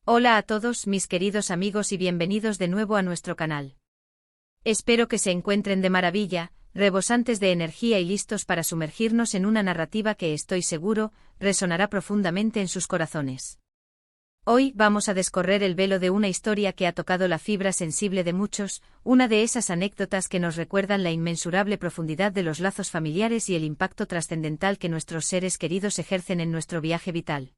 Hola a todos mis queridos amigos y bienvenidos de nuevo a nuestro canal. Espero que se encuentren de maravilla, rebosantes de energía y listos para sumergirnos en una narrativa que estoy seguro, resonará profundamente en sus corazones. Hoy vamos a descorrer el velo de una historia que ha tocado la fibra sensible de muchos, una de esas anécdotas que nos recuerdan la inmensurable profundidad de los lazos familiares y el impacto trascendental que nuestros seres queridos ejercen en nuestro viaje vital.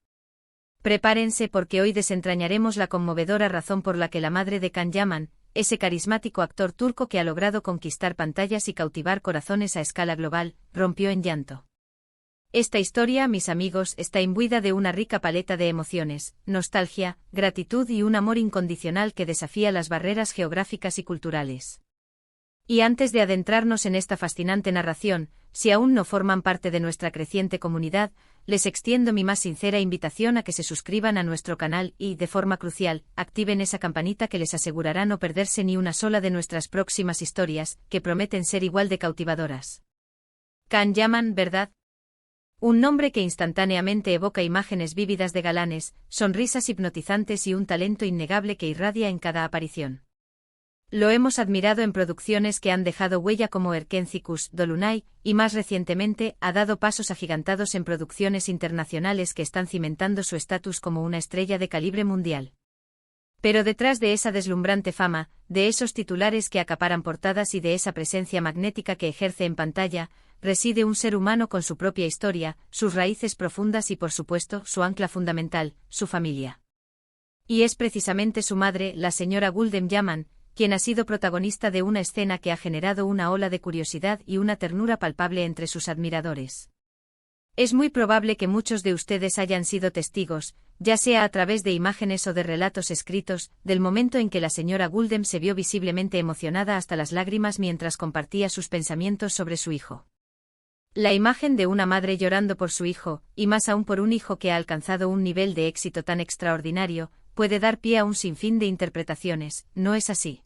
Prepárense porque hoy desentrañaremos la conmovedora razón por la que la madre de Can Yaman, ese carismático actor turco que ha logrado conquistar pantallas y cautivar corazones a escala global, rompió en llanto. Esta historia, mis amigos, está imbuida de una rica paleta de emociones, nostalgia, gratitud y un amor incondicional que desafía las barreras geográficas y culturales. Y antes de adentrarnos en esta fascinante narración, si aún no forman parte de nuestra creciente comunidad, les extiendo mi más sincera invitación a que se suscriban a nuestro canal y, de forma crucial, activen esa campanita que les asegurará no perderse ni una sola de nuestras próximas historias, que prometen ser igual de cautivadoras. Can Yaman, ¿verdad? Un nombre que instantáneamente evoca imágenes vívidas de galanes, sonrisas hipnotizantes y un talento innegable que irradia en cada aparición. Lo hemos admirado en producciones que han dejado huella como Erkencicus, Dolunay, y más recientemente ha dado pasos agigantados en producciones internacionales que están cimentando su estatus como una estrella de calibre mundial. Pero detrás de esa deslumbrante fama, de esos titulares que acaparan portadas y de esa presencia magnética que ejerce en pantalla, reside un ser humano con su propia historia, sus raíces profundas y por supuesto su ancla fundamental, su familia. Y es precisamente su madre, la señora Gulden Yaman, quien ha sido protagonista de una escena que ha generado una ola de curiosidad y una ternura palpable entre sus admiradores. Es muy probable que muchos de ustedes hayan sido testigos, ya sea a través de imágenes o de relatos escritos, del momento en que la señora Gulden se vio visiblemente emocionada hasta las lágrimas mientras compartía sus pensamientos sobre su hijo. La imagen de una madre llorando por su hijo, y más aún por un hijo que ha alcanzado un nivel de éxito tan extraordinario, puede dar pie a un sinfín de interpretaciones, ¿no es así?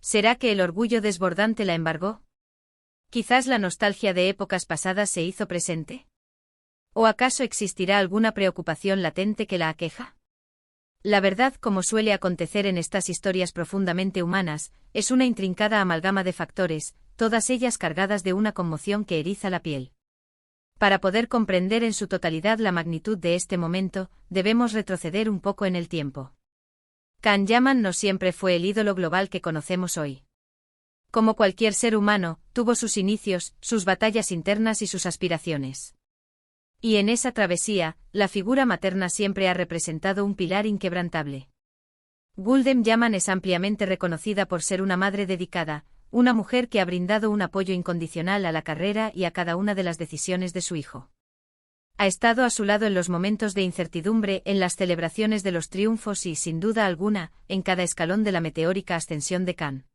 ¿Será que el orgullo desbordante la embargó? ¿Quizás la nostalgia de épocas pasadas se hizo presente? ¿O acaso existirá alguna preocupación latente que la aqueja? La verdad, como suele acontecer en estas historias profundamente humanas, es una intrincada amalgama de factores, todas ellas cargadas de una conmoción que eriza la piel. Para poder comprender en su totalidad la magnitud de este momento, debemos retroceder un poco en el tiempo. Can Yaman no siempre fue el ídolo global que conocemos hoy. Como cualquier ser humano, tuvo sus inicios, sus batallas internas y sus aspiraciones. Y en esa travesía, la figura materna siempre ha representado un pilar inquebrantable. Gulden Yaman es ampliamente reconocida por ser una madre dedicada, una mujer que ha brindado un apoyo incondicional a la carrera y a cada una de las decisiones de su hijo. Ha estado a su lado en los momentos de incertidumbre, en las celebraciones de los triunfos y, sin duda alguna, en cada escalón de la meteórica ascensión de Can.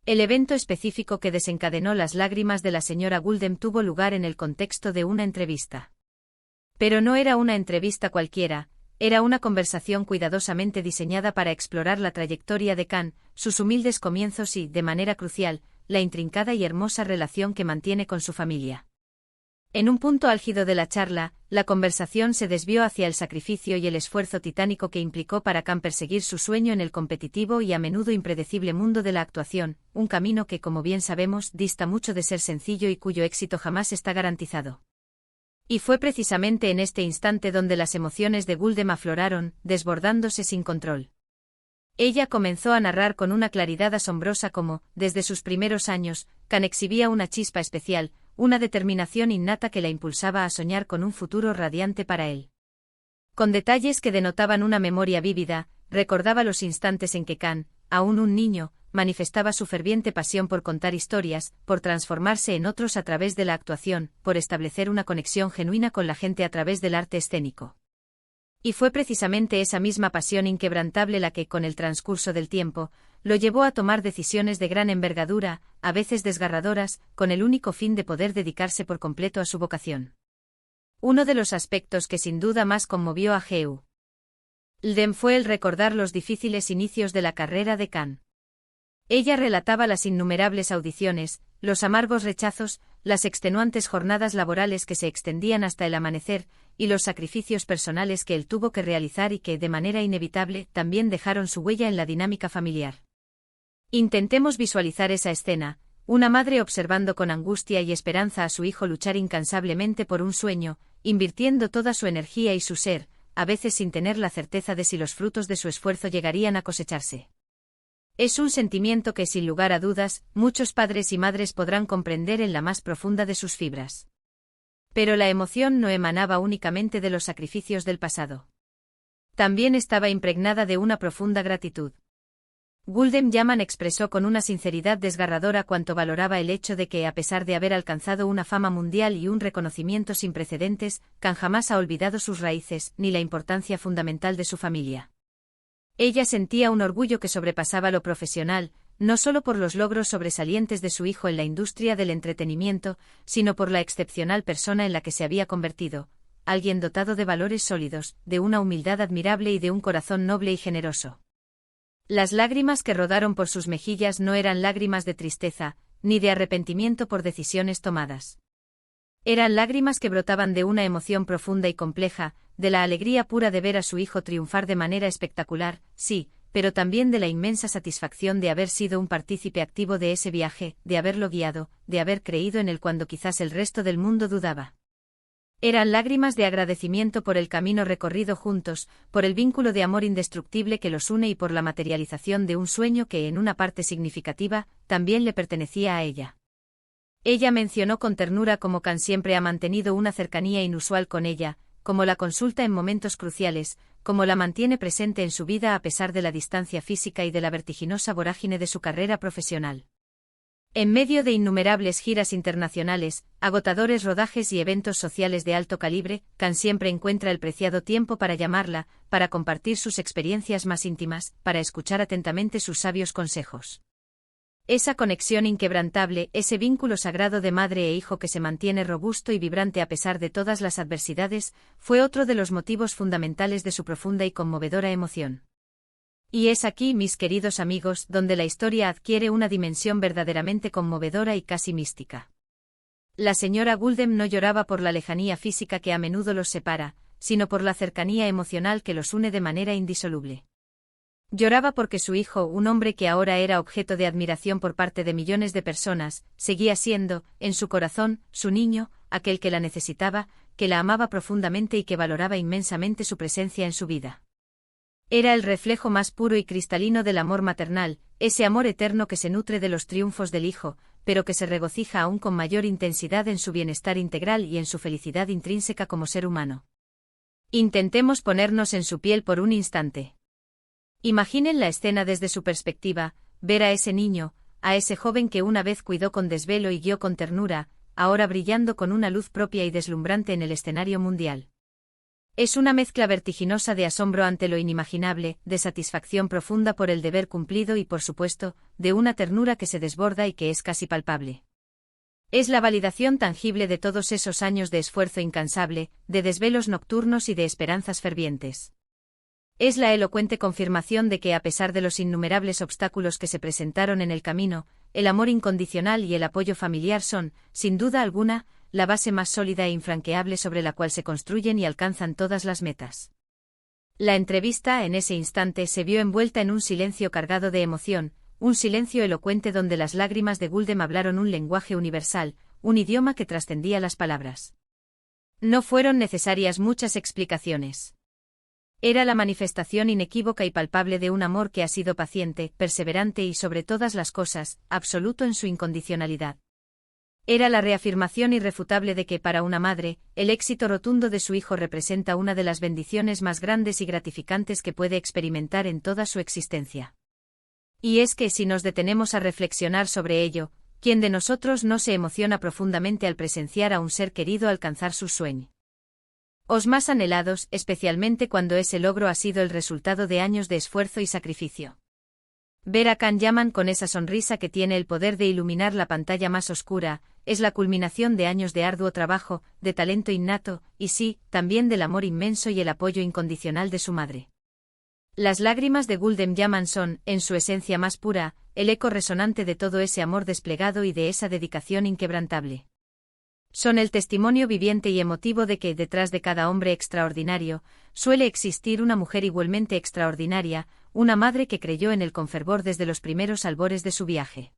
El evento específico que desencadenó las lágrimas de la señora Gulden tuvo lugar en el contexto de una entrevista. Pero no era una entrevista cualquiera, era una conversación cuidadosamente diseñada para explorar la trayectoria de Can, sus humildes comienzos y, de manera crucial, la intrincada y hermosa relación que mantiene con su familia. En un punto álgido de la charla, la conversación se desvió hacia el sacrificio y el esfuerzo titánico que implicó para Can perseguir su sueño en el competitivo y a menudo impredecible mundo de la actuación, un camino que, como bien sabemos, dista mucho de ser sencillo y cuyo éxito jamás está garantizado. Y fue precisamente en este instante donde las emociones de Gulden afloraron, desbordándose sin control. Ella comenzó a narrar con una claridad asombrosa cómo, desde sus primeros años, Can exhibía una chispa especial, una determinación innata que la impulsaba a soñar con un futuro radiante para él. Con detalles que denotaban una memoria vívida, recordaba los instantes en que Can, aún un niño, manifestaba su ferviente pasión por contar historias, por transformarse en otros a través de la actuación, por establecer una conexión genuina con la gente a través del arte escénico. Y fue precisamente esa misma pasión inquebrantable la que, con el transcurso del tiempo, lo llevó a tomar decisiones de gran envergadura, a veces desgarradoras, con el único fin de poder dedicarse por completo a su vocación. Uno de los aspectos que sin duda más conmovió a Gulden fue el recordar los difíciles inicios de la carrera de Can. Ella relataba las innumerables audiciones, los amargos rechazos, las extenuantes jornadas laborales que se extendían hasta el amanecer, y los sacrificios personales que él tuvo que realizar y que, de manera inevitable, también dejaron su huella en la dinámica familiar. Intentemos visualizar esa escena, una madre observando con angustia y esperanza a su hijo luchar incansablemente por un sueño, invirtiendo toda su energía y su ser, a veces sin tener la certeza de si los frutos de su esfuerzo llegarían a cosecharse. Es un sentimiento que, sin lugar a dudas, muchos padres y madres podrán comprender en la más profunda de sus fibras. Pero la emoción no emanaba únicamente de los sacrificios del pasado. También estaba impregnada de una profunda gratitud. Gulden Yaman expresó con una sinceridad desgarradora cuánto valoraba el hecho de que, a pesar de haber alcanzado una fama mundial y un reconocimiento sin precedentes, Khan jamás ha olvidado sus raíces, ni la importancia fundamental de su familia. Ella sentía un orgullo que sobrepasaba lo profesional, no solo por los logros sobresalientes de su hijo en la industria del entretenimiento, sino por la excepcional persona en la que se había convertido, alguien dotado de valores sólidos, de una humildad admirable y de un corazón noble y generoso. Las lágrimas que rodaron por sus mejillas no eran lágrimas de tristeza, ni de arrepentimiento por decisiones tomadas. Eran lágrimas que brotaban de una emoción profunda y compleja, de la alegría pura de ver a su hijo triunfar de manera espectacular, sí, pero también de la inmensa satisfacción de haber sido un partícipe activo de ese viaje, de haberlo guiado, de haber creído en él cuando quizás el resto del mundo dudaba. Eran lágrimas de agradecimiento por el camino recorrido juntos, por el vínculo de amor indestructible que los une y por la materialización de un sueño que, en una parte significativa, también le pertenecía a ella. Ella mencionó con ternura cómo Khan siempre ha mantenido una cercanía inusual con ella, cómo la consulta en momentos cruciales, cómo la mantiene presente en su vida a pesar de la distancia física y de la vertiginosa vorágine de su carrera profesional. En medio de innumerables giras internacionales, agotadores rodajes y eventos sociales de alto calibre, Khan siempre encuentra el preciado tiempo para llamarla, para compartir sus experiencias más íntimas, para escuchar atentamente sus sabios consejos. Esa conexión inquebrantable, ese vínculo sagrado de madre e hijo que se mantiene robusto y vibrante a pesar de todas las adversidades, fue otro de los motivos fundamentales de su profunda y conmovedora emoción. Y es aquí, mis queridos amigos, donde la historia adquiere una dimensión verdaderamente conmovedora y casi mística. La señora Gulden no lloraba por la lejanía física que a menudo los separa, sino por la cercanía emocional que los une de manera indisoluble. Lloraba porque su hijo, un hombre que ahora era objeto de admiración por parte de millones de personas, seguía siendo, en su corazón, su niño, aquel que la necesitaba, que la amaba profundamente y que valoraba inmensamente su presencia en su vida. Era el reflejo más puro y cristalino del amor maternal, ese amor eterno que se nutre de los triunfos del hijo, pero que se regocija aún con mayor intensidad en su bienestar integral y en su felicidad intrínseca como ser humano. Intentemos ponernos en su piel por un instante. Imaginen la escena desde su perspectiva, ver a ese niño, a ese joven que una vez cuidó con desvelo y guió con ternura, ahora brillando con una luz propia y deslumbrante en el escenario mundial. Es una mezcla vertiginosa de asombro ante lo inimaginable, de satisfacción profunda por el deber cumplido y, por supuesto, de una ternura que se desborda y que es casi palpable. Es la validación tangible de todos esos años de esfuerzo incansable, de desvelos nocturnos y de esperanzas fervientes. Es la elocuente confirmación de que, a pesar de los innumerables obstáculos que se presentaron en el camino, el amor incondicional y el apoyo familiar son, sin duda alguna, la base más sólida e infranqueable sobre la cual se construyen y alcanzan todas las metas. La entrevista, en ese instante, se vio envuelta en un silencio cargado de emoción, un silencio elocuente donde las lágrimas de Gulden hablaron un lenguaje universal, un idioma que trascendía las palabras. No fueron necesarias muchas explicaciones. Era la manifestación inequívoca y palpable de un amor que ha sido paciente, perseverante y, sobre todas las cosas, absoluto en su incondicionalidad. Era la reafirmación irrefutable de que, para una madre, el éxito rotundo de su hijo representa una de las bendiciones más grandes y gratificantes que puede experimentar en toda su existencia. Y es que, si nos detenemos a reflexionar sobre ello, ¿quién de nosotros no se emociona profundamente al presenciar a un ser querido alcanzar sus sueños más anhelados, especialmente cuando ese logro ha sido el resultado de años de esfuerzo y sacrificio? Ver a Khan Yaman con esa sonrisa que tiene el poder de iluminar la pantalla más oscura, es la culminación de años de arduo trabajo, de talento innato, y sí, también del amor inmenso y el apoyo incondicional de su madre. Las lágrimas de Gulden Yaman son, en su esencia más pura, el eco resonante de todo ese amor desplegado y de esa dedicación inquebrantable. Son el testimonio viviente y emotivo de que, detrás de cada hombre extraordinario, suele existir una mujer igualmente extraordinaria, una madre que creyó en él con fervor desde los primeros albores de su viaje.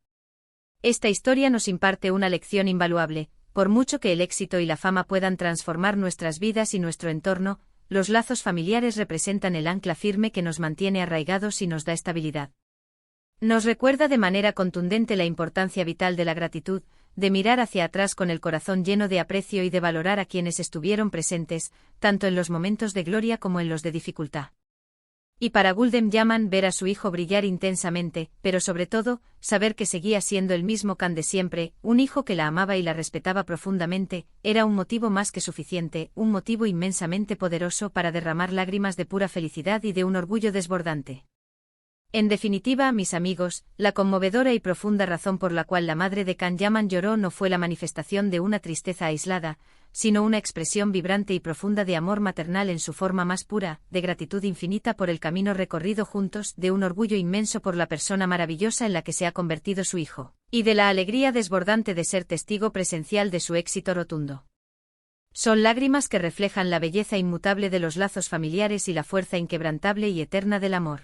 Esta historia nos imparte una lección invaluable: por mucho que el éxito y la fama puedan transformar nuestras vidas y nuestro entorno, los lazos familiares representan el ancla firme que nos mantiene arraigados y nos da estabilidad. Nos recuerda de manera contundente la importancia vital de la gratitud, de mirar hacia atrás con el corazón lleno de aprecio y de valorar a quienes estuvieron presentes, tanto en los momentos de gloria como en los de dificultad. Y para Gulden Yaman, ver a su hijo brillar intensamente, pero sobre todo, saber que seguía siendo el mismo Khan de siempre, un hijo que la amaba y la respetaba profundamente, era un motivo más que suficiente, un motivo inmensamente poderoso para derramar lágrimas de pura felicidad y de un orgullo desbordante. En definitiva, mis amigos, la conmovedora y profunda razón por la cual la madre de Khan Yaman lloró no fue la manifestación de una tristeza aislada, sino una expresión vibrante y profunda de amor maternal en su forma más pura, de gratitud infinita por el camino recorrido juntos, de un orgullo inmenso por la persona maravillosa en la que se ha convertido su hijo, y de la alegría desbordante de ser testigo presencial de su éxito rotundo. Son lágrimas que reflejan la belleza inmutable de los lazos familiares y la fuerza inquebrantable y eterna del amor.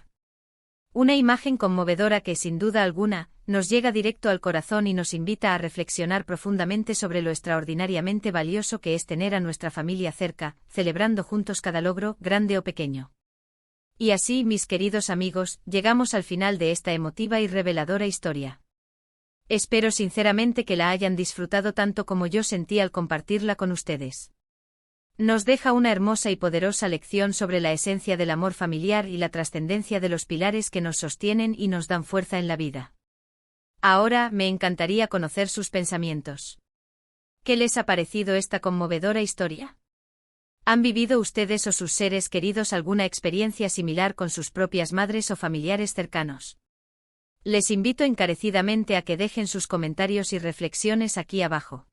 Una imagen conmovedora que, sin duda alguna, nos llega directo al corazón y nos invita a reflexionar profundamente sobre lo extraordinariamente valioso que es tener a nuestra familia cerca, celebrando juntos cada logro, grande o pequeño. Y así, mis queridos amigos, llegamos al final de esta emotiva y reveladora historia. Espero sinceramente que la hayan disfrutado tanto como yo sentí al compartirla con ustedes. Nos deja una hermosa y poderosa lección sobre la esencia del amor familiar y la trascendencia de los pilares que nos sostienen y nos dan fuerza en la vida. Ahora, me encantaría conocer sus pensamientos. ¿Qué les ha parecido esta conmovedora historia? ¿Han vivido ustedes o sus seres queridos alguna experiencia similar con sus propias madres o familiares cercanos? Les invito encarecidamente a que dejen sus comentarios y reflexiones aquí abajo.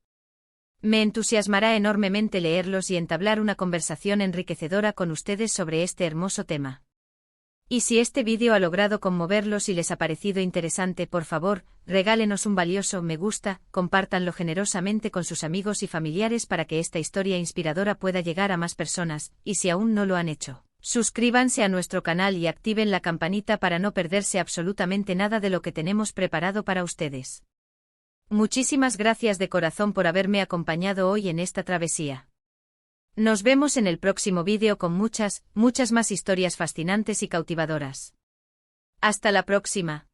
Me entusiasmará enormemente leerlos y entablar una conversación enriquecedora con ustedes sobre este hermoso tema. Y si este vídeo ha logrado conmoverlos y les ha parecido interesante, por favor, regálenos un valioso me gusta, compártanlo generosamente con sus amigos y familiares para que esta historia inspiradora pueda llegar a más personas, y si aún no lo han hecho, suscríbanse a nuestro canal y activen la campanita para no perderse absolutamente nada de lo que tenemos preparado para ustedes. Muchísimas gracias de corazón por haberme acompañado hoy en esta travesía. Nos vemos en el próximo vídeo con muchas más historias fascinantes y cautivadoras. Hasta la próxima.